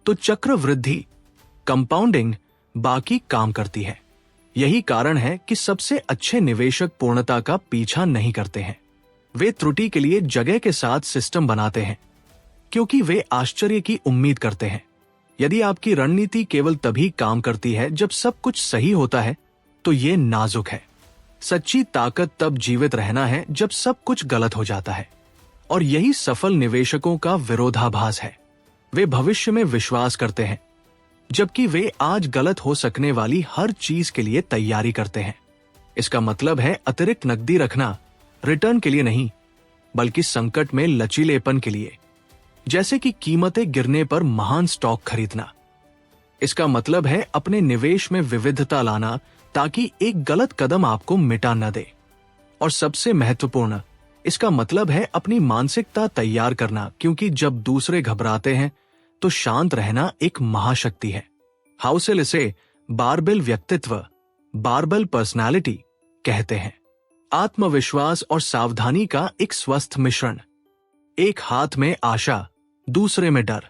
तो चक्रवृद्धि, कंपाउंडिंग बाकी काम करती है। यही कारण है कि सबसे अच्छे निवेशक पूर्णता का पीछा नहीं करते हैं। वे त्रुटि के लिए जगह के साथ सिस्टम बनाते हैं, क्योंकि वे आश्चर्य की उम्मीद करते हैं। यदि आपकी रणनीति केवल तभी काम करती है जब सब कुछ सही होता है, तो ये नाजुक है। सच्ची ताकत तब जीवित रहना है जब सब कुछ गलत हो जाता है। और यही सफल निवेशकों का विरोधाभास है। वे भविष्य में विश्वास करते हैं, जबकि वे आज गलत हो सकने वाली हर चीज के लिए तैयारी करते हैं। इसका मतलब है अतिरिक्त नकदी रखना, रिटर्न के लिए नहीं, बल्कि संकट में लचीलेपन के लिए, जैसे कि कीमतें गिरने पर महान स्टॉक खरीदना। इसका मतलब है अपने निवेश में विविधता लाना, ताकि एक गलत कदम आपको मिटा न दे। और सबसे महत्वपूर्ण, इसका मतलब है अपनी मानसिकता तैयार करना, क्योंकि जब दूसरे घबराते हैं तो शांत रहना एक महाशक्ति है। हाउसेल इसे बारबेल व्यक्तित्व, बारबेल पर्सनालिटी कहते हैं। आत्मविश्वास और सावधानी का एक स्वस्थ मिश्रण। एक हाथ में आशा, दूसरे में डर।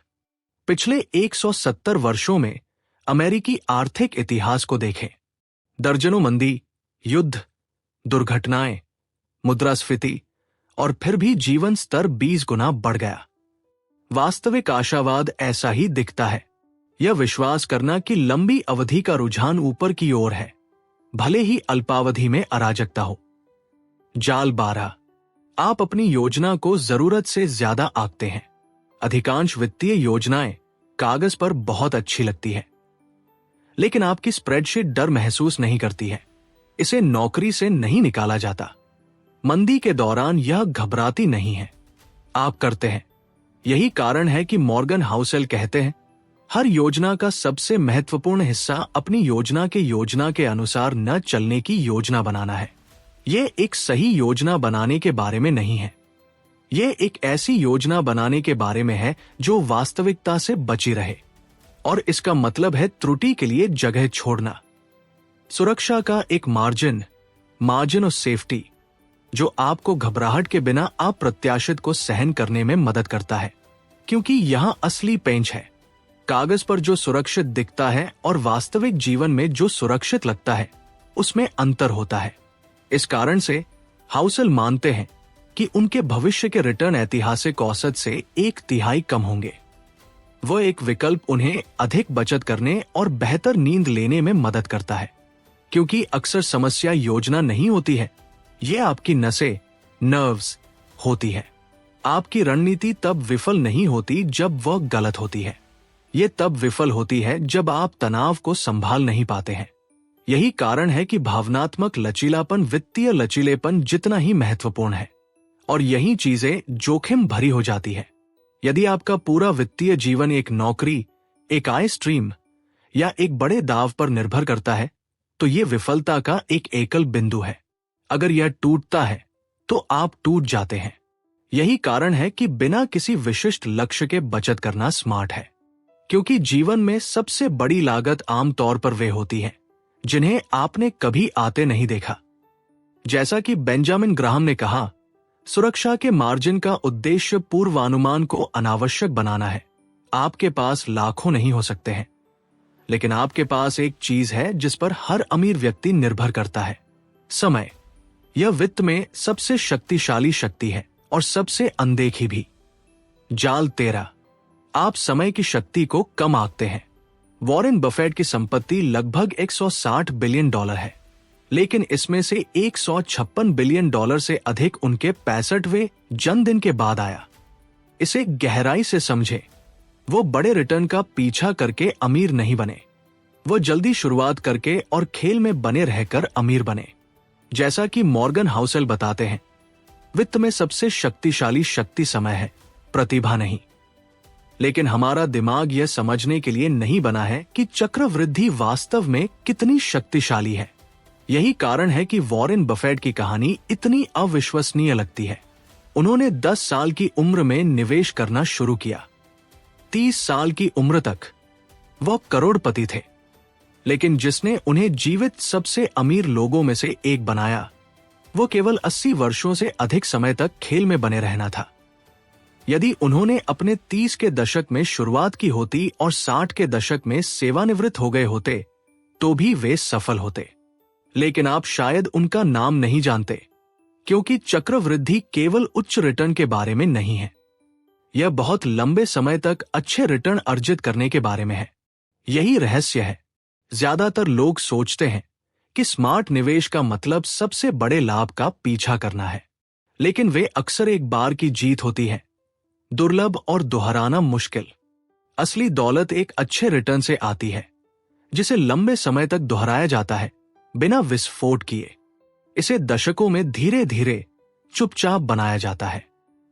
पिछले 170 वर्षों में अमेरिकी आर्थिक इतिहास को देखें। दर्जनों मंदी, युद्ध, दुर्घटनाएं, मुद्रास्फीति, और फिर भी जीवन स्तर 20 गुना बढ़ गया। वास्तविक आशावाद ऐसा ही दिखता है। यह विश्वास करना कि लंबी अवधि का रुझान ऊपर की ओर है, भले ही अल्पावधि में अराजकता हो। जाल 12। आप अपनी योजना को जरूरत से ज्यादा आंकते हैं। अधिकांश वित्तीय योजनाएं कागज पर बहुत अच्छी लगती है, लेकिन आपकी स्प्रेडशीट डर महसूस नहीं करती है। इसे नौकरी से नहीं निकाला जाता। मंदी के दौरान यह घबराती नहीं है, आप करते हैं। यही कारण है कि मॉर्गन हाउसेल कहते हैं, हर योजना का सबसे महत्वपूर्ण हिस्सा अपनी योजना के अनुसार न चलने की योजना बनाना है। यह एक सही योजना बनाने के बारे में नहीं है। यह एक ऐसी योजना बनाने के बारे में है जो वास्तविकता से बची रहे, और इसका मतलब है त्रुटि के लिए जगह छोड़ना। सुरक्षा का एक मार्जिन ऑफ सेफ्टी, जो आपको घबराहट के बिना अप्रत्याशित को सहन करने में मदद करता है, क्योंकि यहां असली पेंच है। कागज पर जो सुरक्षित दिखता है और वास्तविक जीवन में जो सुरक्षित लगता है, उसमें अंतर होता है। इस कारण से हाउसेल मानते हैं कि उनके भविष्य के रिटर्न ऐतिहासिक औसत से 1/3 कम होंगे। वह एक विकल्प उन्हें अधिक बचत करने और बेहतर नींद लेने में मदद करता है, क्योंकि अक्सर समस्या योजना नहीं होती है, यह आपकी नर्व्स होती है। आपकी रणनीति तब विफल नहीं होती जब वह गलत होती है। यह तब विफल होती है जब आप तनाव को संभाल नहीं पाते हैं। यही कारण है कि भावनात्मक लचीलापन वित्तीय लचीलेपन जितना ही महत्वपूर्ण है, और यही चीजें जोखिम भरी हो जाती है। यदि आपका पूरा वित्तीय जीवन एक नौकरी, एक आय स्ट्रीम या एक बड़े दाव पर निर्भर करता है, तो यह विफलता का एक एकल बिंदु है। अगर यह टूटता है तो आप टूट जाते हैं। यही कारण है कि बिना किसी विशिष्ट लक्ष्य के बचत करना स्मार्ट है, क्योंकि जीवन में सबसे बड़ी लागत आमतौर पर वे होती है जिन्हें आपने कभी आते नहीं देखा। जैसा कि बेंजामिन ग्राहम ने कहा, सुरक्षा के मार्जिन का उद्देश्य पूर्वानुमान को अनावश्यक बनाना है। आपके पास लाखों नहीं हो सकते हैं, लेकिन आपके पास एक चीज है जिस पर हर अमीर व्यक्ति निर्भर करता है, समय। यह वित्त में सबसे शक्तिशाली शक्ति है और सबसे अनदेखी भी। जाल 13। आप समय की शक्ति को कम आंकते हैं। वॉरेन बफेट की संपत्ति लगभग $160 बिलियन है, लेकिन इसमें से $156 बिलियन से अधिक उनके 65वें जन्मदिन के बाद आया। इसे गहराई से समझे, वो बड़े रिटर्न का पीछा करके अमीर नहीं बने, वो जल्दी शुरुआत करके और खेल में बने रहकर अमीर बने। जैसा कि मॉर्गन हाउसेल बताते हैं, वित्त में सबसे शक्तिशाली शक्ति समय है, प्रतिभा नहीं। लेकिन हमारा दिमाग यह समझने के लिए नहीं बना है कि चक्रवृद्धि वास्तव में कितनी शक्तिशाली है। यही कारण है कि वॉरेन बफेट की कहानी इतनी अविश्वसनीय लगती है। उन्होंने 10 साल की उम्र में निवेश करना शुरू किया। 30 साल की उम्र तक वह करोड़पति थे, लेकिन जिसने उन्हें जीवित सबसे अमीर लोगों में से एक बनाया, वो केवल 80 वर्षों से अधिक समय तक खेल में बने रहना था। यदि उन्होंने अपने 30 के दशक में शुरुआत की होती और 60 के दशक में सेवानिवृत्त हो गए होते, तो भी वे सफल होते। लेकिन आप शायद उनका नाम नहीं जानते, क्योंकि चक्रवृद्धि केवल उच्च रिटर्न के बारे में नहीं है। यह बहुत लंबे समय तक अच्छे रिटर्न अर्जित करने के बारे में है। यही रहस्य है। ज्यादातर लोग सोचते हैं कि स्मार्ट निवेश का मतलब सबसे बड़े लाभ का पीछा करना है, लेकिन वे अक्सर एक बार की जीत होती है, दुर्लभ और दोहराना मुश्किल। असली दौलत एक अच्छे रिटर्न से आती है, जिसे लंबे समय तक दोहराया जाता है बिना विस्फोट किए। इसे दशकों में धीरे धीरे चुपचाप बनाया जाता है।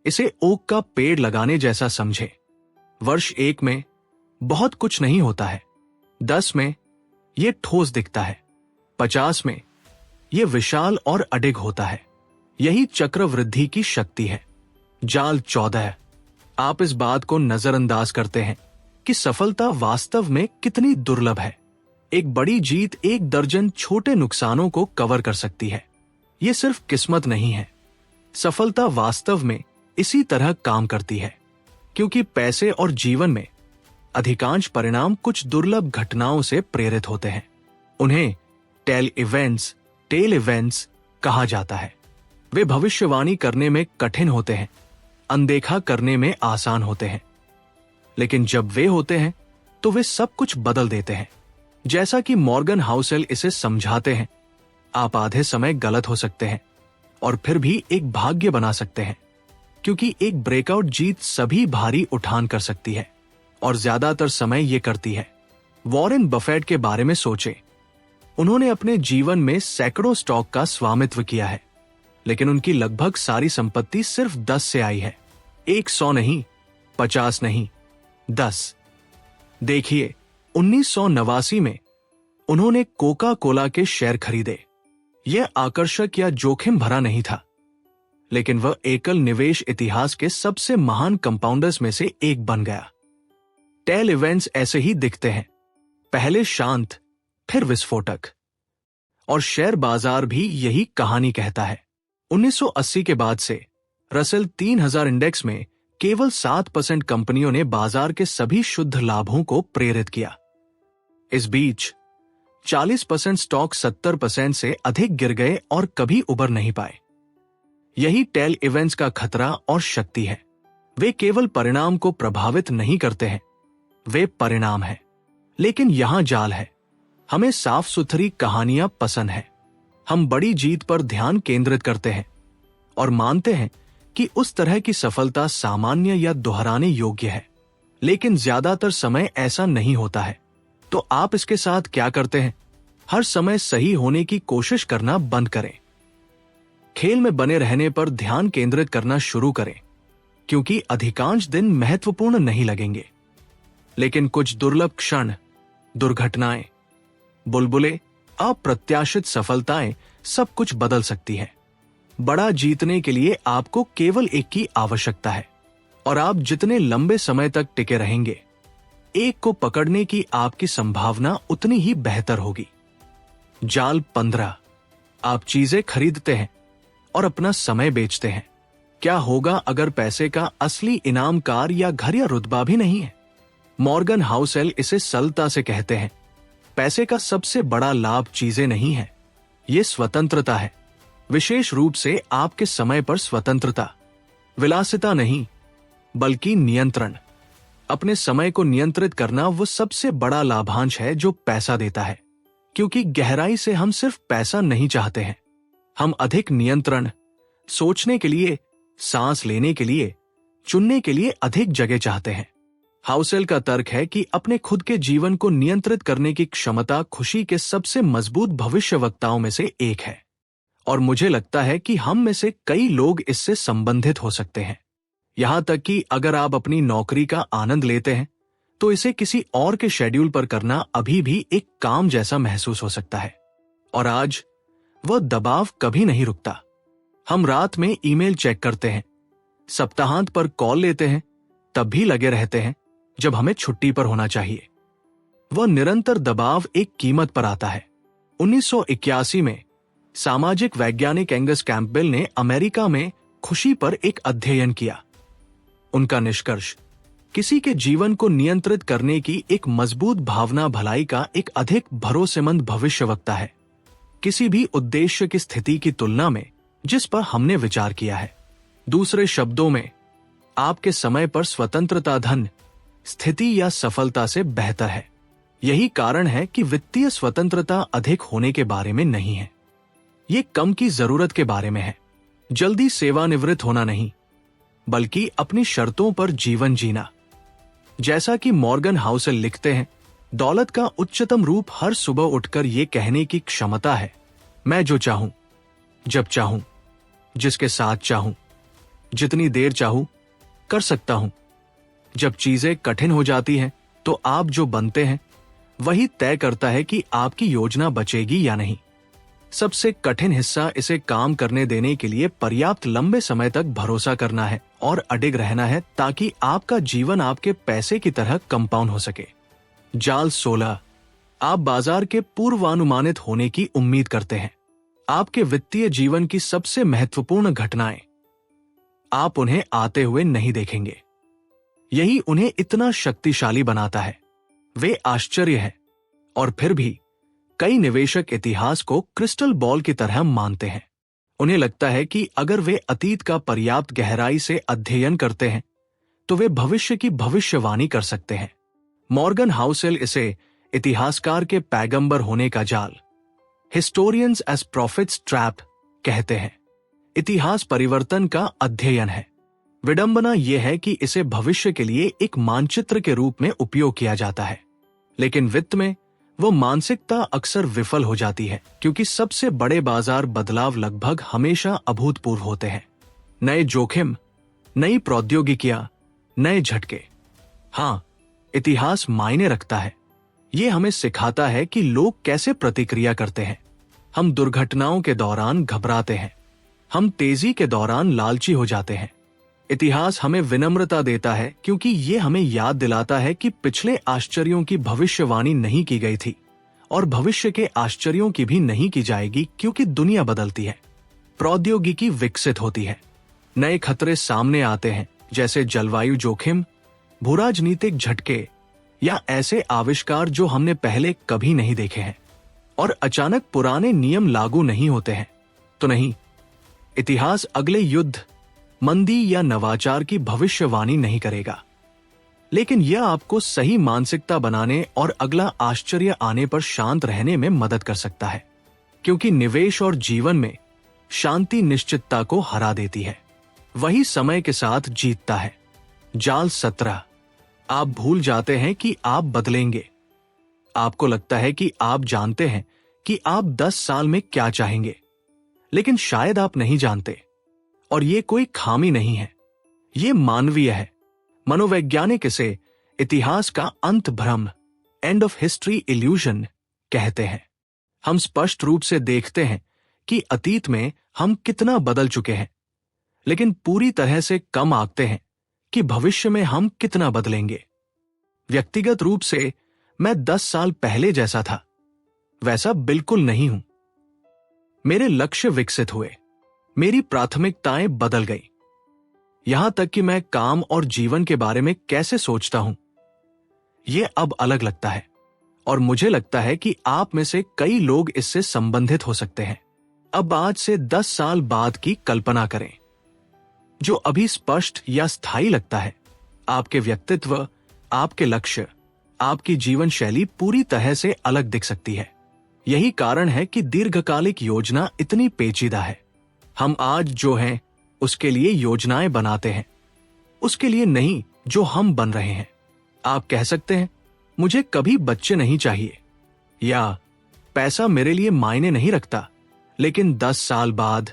इसे ओक का पेड़ लगाने जैसा समझे। वर्ष 1 में बहुत कुछ नहीं होता है, 10 में यह ठोस दिखता है, 50 में यह विशाल और अडिग होता है। यही चक्रवृद्धि की शक्ति है। जाल 14। आप इस बात को नजरअंदाज करते हैं कि सफलता वास्तव में कितनी दुर्लभ है। एक बड़ी जीत 1 दर्जन छोटे नुकसानों को कवर कर सकती है। ये सिर्फ किस्मत नहीं है, सफलता वास्तव में इसी तरह काम करती है, क्योंकि पैसे और जीवन में अधिकांश परिणाम कुछ दुर्लभ घटनाओं से प्रेरित होते हैं। उन्हें टेल इवेंट्स कहा जाता है। वे भविष्यवाणी करने में कठिन होते हैं, अनदेखा करने में आसान होते हैं, लेकिन जब वे होते हैं तो वे सब कुछ बदल देते हैं। जैसा कि मॉर्गन हाउसेल इसे समझाते हैं, आप आधे समय गलत हो सकते हैं और फिर भी एक भाग्य बना सकते हैं, क्योंकि एक ब्रेकआउट जीत सभी भारी उठान कर सकती है और ज्यादातर समय ये करती है। वॉरेन बफेट के बारे में सोचें। उन्होंने अपने जीवन में सैकड़ों स्टॉक का स्वामित्व किया है, लेकिन उनकी लगभग सारी संपत्ति सिर्फ 10 से आई है। 100 नहीं, 50 नहीं, 10। देखिए, 1989 में उन्होंने कोका कोला के शेयर खरीदे। यह आकर्षक या जोखिम भरा नहीं था, लेकिन वह एकल निवेश इतिहास के सबसे महान कंपाउंडर्स में से एक बन गया। टेल इवेंट्स ऐसे ही दिखते हैं, पहले शांत, फिर विस्फोटक। और शेयर बाजार भी यही कहानी कहता है। 1980 के बाद से रसेल 3000 इंडेक्स में केवल 7% कंपनियों ने बाजार के सभी शुद्ध लाभों को प्रेरित किया। इस बीच 40% स्टॉक 70% से अधिक गिर गए और कभी उबर नहीं पाए। यही टेल इवेंट्स का खतरा और शक्ति है। वे केवल परिणाम को प्रभावित नहीं करते हैं, वे परिणाम हैं। लेकिन यहां जाल है। हमें साफ सुथरी कहानियां पसंद है। हम बड़ी जीत पर ध्यान केंद्रित करते हैं और मानते हैं कि उस तरह की सफलता सामान्य या दोहराने योग्य है, लेकिन ज्यादातर समय ऐसा नहीं होता है। तो आप इसके साथ क्या करते हैं? हर समय सही होने की कोशिश करना बंद करें। खेल में बने रहने पर ध्यान केंद्रित करना शुरू करें, क्योंकि अधिकांश दिन महत्वपूर्ण नहीं लगेंगे, लेकिन कुछ दुर्लभ क्षण, दुर्घटनाएं, बुलबुले, अप्रत्याशित सफलताएं सब कुछ बदल सकती है। बड़ा जीतने के लिए आपको केवल एक की आवश्यकता है, और आप जितने लंबे समय तक टिके रहेंगे, एक को पकड़ने की आपकी संभावना उतनी ही बेहतर होगी। जाल 15। आप चीजें खरीदते हैं और अपना समय बेचते हैं। क्या होगा अगर पैसे का असली इनाम कार या घर या रुतबा भी नहीं है? मॉर्गन हाउसेल इसे सरलता से कहते हैं, पैसे का सबसे बड़ा लाभ चीजें नहीं है, ये स्वतंत्रता है। विशेष रूप से आपके समय पर स्वतंत्रता, विलासिता नहीं, बल्कि नियंत्रण। अपने समय को नियंत्रित करना वो सबसे बड़ा लाभांश है जो पैसा देता है, क्योंकि गहराई से हम सिर्फ पैसा नहीं चाहते हैं, हम अधिक नियंत्रण, सोचने के लिए, सांस लेने के लिए, चुनने के लिए अधिक जगह चाहते हैं। हाउसेल का तर्क है कि अपने खुद के जीवन को नियंत्रित करने की क्षमता खुशी के सबसे मजबूत भविष्यवक्ताओं में से एक है, और मुझे लगता है कि हम में से कई लोग इससे संबंधित हो सकते हैं। यहां तक कि अगर आप अपनी नौकरी का आनंद लेते हैं, तो इसे किसी और के शेड्यूल पर करना अभी भी एक काम जैसा महसूस हो सकता है। और आज वह दबाव कभी नहीं रुकता। हम रात में ईमेल चेक करते हैं, सप्ताहांत पर कॉल लेते हैं, तब भी लगे रहते हैं जब हमें छुट्टी पर होना चाहिए। वह निरंतर दबाव एक कीमत पर आता है। 1981 में सामाजिक वैज्ञानिक एंगस कैंपबेल ने अमेरिका में खुशी पर एक अध्ययन किया। उनका निष्कर्ष किसी के जीवन को नियंत्रित करने की एक मजबूत भावना भलाई का एक अधिक भरोसेमंद भविष्यवक्ता है, किसी भी उद्देश्य की स्थिति की तुलना में जिस पर हमने विचार किया है। दूसरे शब्दों में, आपके समय पर स्वतंत्रता धन, स्थिति या सफलता से बेहतर है। यही कारण है कि वित्तीय स्वतंत्रता अधिक होने के बारे में नहीं है, ये कम की जरूरत के बारे में है। जल्दी सेवानिवृत्त होना नहीं, बल्कि अपनी शर्तों पर जीवन जीना। जैसा कि मॉर्गन हाउसेल लिखते हैं, दौलत का उच्चतम रूप हर सुबह उठकर ये कहने की क्षमता है, मैं जो चाहूं, जब चाहूं, जिसके साथ चाहूं, जितनी देर चाहूं, कर सकता हूं। जब चीजें कठिन हो जाती हैं, तो आप जो बनते हैं वही तय करता है कि आपकी योजना बचेगी या नहीं। सबसे कठिन हिस्सा इसे काम करने देने के लिए पर्याप्त लंबे समय तक भरोसा करना है और अडिग रहना है, ताकि आपका जीवन आपके पैसे की तरह कंपाउंड हो सके। जाल 16। आप बाजार के पूर्वानुमानित होने की उम्मीद करते हैं। आपके वित्तीय जीवन की सबसे महत्वपूर्ण घटनाएं, आप उन्हें आते हुए नहीं देखेंगे। यही उन्हें इतना शक्तिशाली बनाता है। वे आश्चर्य है, और फिर भी कई निवेशक इतिहास को क्रिस्टल बॉल की तरह मानते हैं। उन्हें लगता है कि अगर वे अतीत का पर्याप्त गहराई से अध्ययन करते हैं तो वे भविष्य की भविष्यवाणी कर सकते हैं। मॉर्गन हाउसेल इसे इतिहासकार के पैगंबर होने का जाल, हिस्टोरियंस एज प्रॉफिट्स ट्रैप, कहते हैं। इतिहास परिवर्तन का अध्ययन है। विडंबना यह है कि इसे भविष्य के लिए एक मानचित्र के रूप में उपयोग किया जाता है, लेकिन वित्त में वो मानसिकता अक्सर विफल हो जाती है, क्योंकि सबसे बड़े बाजार बदलाव लगभग हमेशा अभूतपूर्व होते हैं। नए जोखिम, नई प्रौद्योगिकियां, नए झटके। हाँ, इतिहास मायने रखता है। ये हमें सिखाता है कि लोग कैसे प्रतिक्रिया करते हैं। हम दुर्घटनाओं के दौरान घबराते हैं, हम तेजी के दौरान लालची हो जाते हैं। इतिहास हमें विनम्रता देता है, क्योंकि ये हमें याद दिलाता है कि पिछले आश्चर्यों की भविष्यवाणी नहीं की गई थी और भविष्य के आश्चर्यों की भी नहीं की जाएगी, क्योंकि दुनिया बदलती है, प्रौद्योगिकी विकसित होती है, नए खतरे सामने आते हैं, जैसे जलवायु जोखिम, भूराजनीतिक झटके या ऐसे आविष्कार जो हमने पहले कभी नहीं देखे हैं। और अचानक पुराने नियम लागू नहीं होते हैं तो नहीं, इतिहास अगले युद्ध, मंदी या नवाचार की भविष्यवाणी नहीं करेगा, लेकिन यह आपको सही मानसिकता बनाने और अगला आश्चर्य आने पर शांत रहने में मदद कर सकता है, क्योंकि निवेश और जीवन में शांति निश्चितता को हरा देती है, वही समय के साथ जीतता है। जाल 17, आप भूल जाते हैं कि आप बदलेंगे। आपको लगता है कि आप जानते हैं कि आप 10 साल में क्या चाहेंगे, लेकिन शायद आप नहीं जानते। और ये कोई खामी नहीं है, ये मानवीय है। मनोवैज्ञानिक इसे इतिहास का अंत भ्रम, एंड ऑफ हिस्ट्री इल्यूजन, कहते हैं। हम स्पष्ट रूप से देखते हैं कि अतीत में हम कितना बदल चुके हैं, लेकिन पूरी तरह से कम आंकते हैं कि भविष्य में हम कितना बदलेंगे। व्यक्तिगत रूप से मैं 10 साल पहले जैसा था वैसा बिल्कुल नहीं हूं। मेरे लक्ष्य विकसित हुए, मेरी प्राथमिकताएं बदल गई, यहां तक कि मैं काम और जीवन के बारे में कैसे सोचता हूं यह अब अलग लगता है। और मुझे लगता है कि आप में से कई लोग इससे संबंधित हो सकते हैं। अब आज से 10 साल बाद की कल्पना करें, जो अभी स्पष्ट या स्थायी लगता है। आपके व्यक्तित्व, आपके लक्ष्य, आपकी जीवन शैली पूरी तरह से अलग दिख सकती है। यही कारण है कि दीर्घकालिक योजना इतनी पेचीदा है। हम आज जो हैं उसके लिए योजनाएं बनाते हैं, उसके लिए नहीं जो हम बन रहे हैं। आप कह सकते हैं, मुझे कभी बच्चे नहीं चाहिए, या पैसा मेरे लिए मायने नहीं रखता, लेकिन 10 साल बाद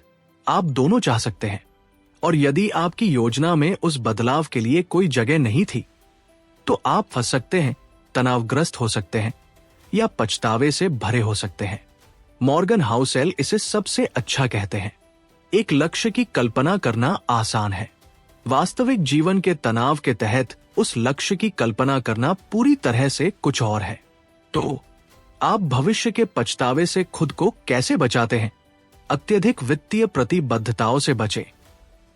आप दोनों चाह सकते हैं। और यदि आपकी योजना में उस बदलाव के लिए कोई जगह नहीं थी, तो आप फंस सकते हैं, तनावग्रस्त हो सकते हैं, या पछतावे से भरे हो सकते हैं। मॉर्गन हाउसेल इसे सबसे अच्छा कहते हैं, एक लक्ष्य की कल्पना करना आसान है, वास्तविक जीवन के तनाव के तहत उस लक्ष्य की कल्पना करना पूरी तरह से कुछ और है। तो आप भविष्य के पछतावे से खुद को कैसे बचाते हैं? अत्यधिक वित्तीय प्रतिबद्धताओं से बचें।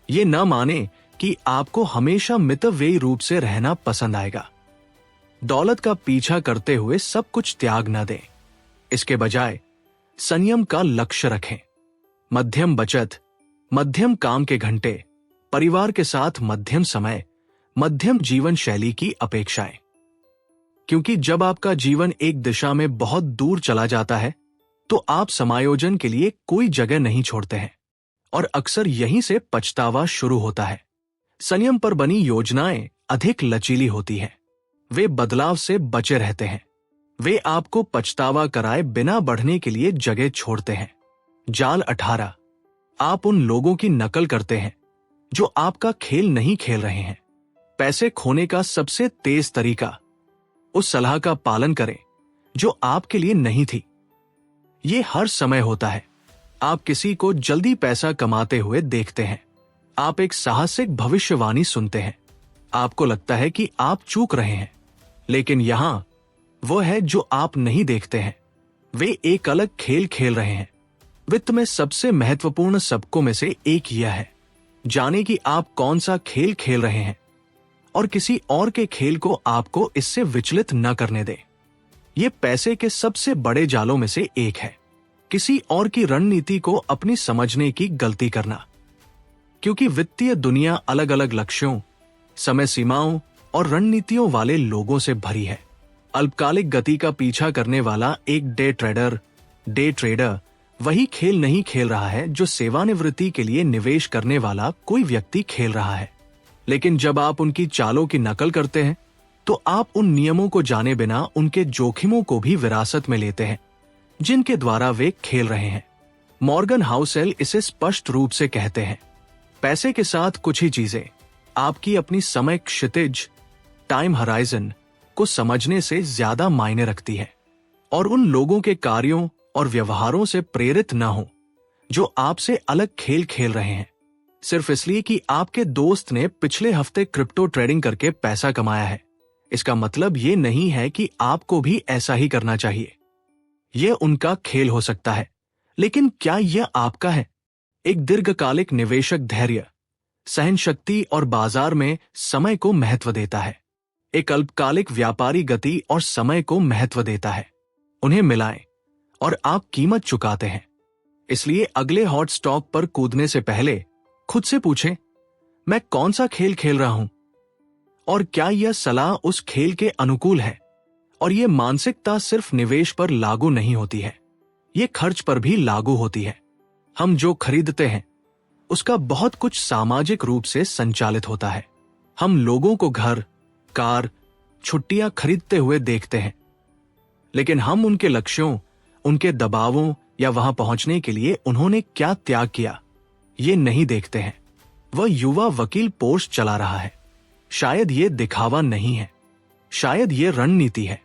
ये न माने कि आपको हमेशा मितव्ययी रूप से रहना पसंद आएगा। दौलत का पीछा करते हुए सब कुछ त्याग न दें। इसके बजाय संयम का लक्ष्य रखें। मध्यम बचत, मध्यम काम के घंटे, परिवार के साथ मध्यम समय, मध्यम जीवन शैली की अपेक्षाएं। क्योंकि जब आपका जीवन एक दिशा में बहुत दूर चला जाता है, तो आप समायोजन के लिए कोई जगह नहीं छोड़ते हैं, और अक्सर यहीं से पछतावा शुरू होता है। संयम पर बनी योजनाएं अधिक लचीली होती हैं। वे बदलाव से बचे रहते हैं। वे आपको पछतावा कराए बिना बढ़ने के लिए जगह छोड़ते हैं। जाल 18, आप उन लोगों की नकल करते हैं जो आपका खेल नहीं खेल रहे हैं। पैसे खोने का सबसे तेज तरीका, उस सलाह का पालन करें जो आपके लिए नहीं थी। ये हर समय होता है। आप किसी को जल्दी पैसा कमाते हुए देखते हैं। आप एक साहसिक भविष्यवाणी सुनते हैं। आपको लगता है कि आप चूक रहे हैं, लेकिन यहां वो है जो आप नहीं देखते हैं। वे एक अलग खेल खेल रहे हैं। वित्त में सबसे महत्वपूर्ण सबकों में से एक यह है, जाने कि आप कौन सा खेल खेल रहे हैं और किसी और के खेल को आपको इससे विचलित न करने दें। यह पैसे के सबसे बड़े जालों में से एक है, किसी और की रणनीति को अपनी समझने की गलती करना। क्योंकि वित्तीय दुनिया अलग अलग लक्ष्यों, समय सीमाओं और रणनीतियों वाले लोगों से भरी है। अल्पकालिक गति का पीछा करने वाला एक डे ट्रेडर वही खेल नहीं खेल रहा है जो सेवानिवृत्ति के लिए निवेश करने वाला कोई व्यक्ति खेल रहा है। लेकिन जब आप उनकी चालों की नकल करते हैं तो आप उन नियमों को जाने बिना उनके जोखिमों को भी विरासत में लेते हैं जिनके द्वारा वे खेल रहे हैं। मॉर्गन हाउसेल इसे स्पष्ट रूप से कहते हैं, पैसे के साथ कुछ ही चीजें आपकी अपनी समय क्षितिज टाइम हराइजन को समझने से ज्यादा मायने रखती है और उन लोगों के कार्यों और व्यवहारों से प्रेरित न हो जो आपसे अलग खेल खेल रहे हैं सिर्फ इसलिए कि आपके दोस्त ने पिछले हफ्ते क्रिप्टो ट्रेडिंग करके पैसा कमाया है। इसका मतलब ये नहीं है कि आपको भी ऐसा ही करना चाहिए। यह उनका खेल हो सकता है, लेकिन क्या यह आपका है? एक दीर्घकालिक निवेशक धैर्य, सहनशक्ति और बाजार में समय को महत्व देता है। एक अल्पकालिक व्यापारी गति और समय को महत्व देता है। उन्हें मिलाएं और आप कीमत चुकाते हैं। इसलिए अगले हॉट स्टॉक पर कूदने से पहले खुद से पूछें, मैं कौन सा खेल खेल रहा हूं और क्या यह सलाह उस खेल के अनुकूल है? और यह मानसिकता सिर्फ निवेश पर लागू नहीं होती है, यह खर्च पर भी लागू होती है। हम जो खरीदते हैं उसका बहुत कुछ सामाजिक रूप से संचालित होता है। हम लोगों को घर, कार, छुट्टियां खरीदते हुए देखते हैं, लेकिन हम उनके लक्ष्यों, उनके दबावों या वहां पहुंचने के लिए उन्होंने क्या त्याग किया ये नहीं देखते हैं। वह युवा वकील पोर्श चला रहा है, शायद ये दिखावा नहीं है, शायद ये रणनीति है,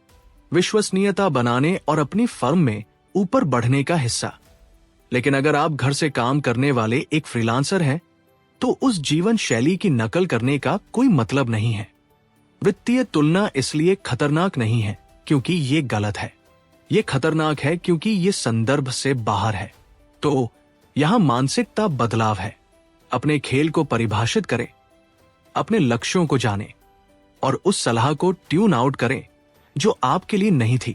विश्वसनीयता बनाने और अपनी फर्म में ऊपर बढ़ने का हिस्सा। लेकिन अगर आप घर से काम करने वाले एक फ्रीलांसर हैं तो उस जीवन शैली की नकल करने का कोई मतलब नहीं है। वित्तीय तुलना इसलिए खतरनाक नहीं है क्योंकि ये गलत है, ये खतरनाक है क्योंकि ये संदर्भ से बाहर है। तो यहां मानसिकता बदलाव है। अपने खेल को परिभाषित करें, अपने लक्ष्यों को जानें और उस सलाह को ट्यून आउट करें जो आपके लिए नहीं थी।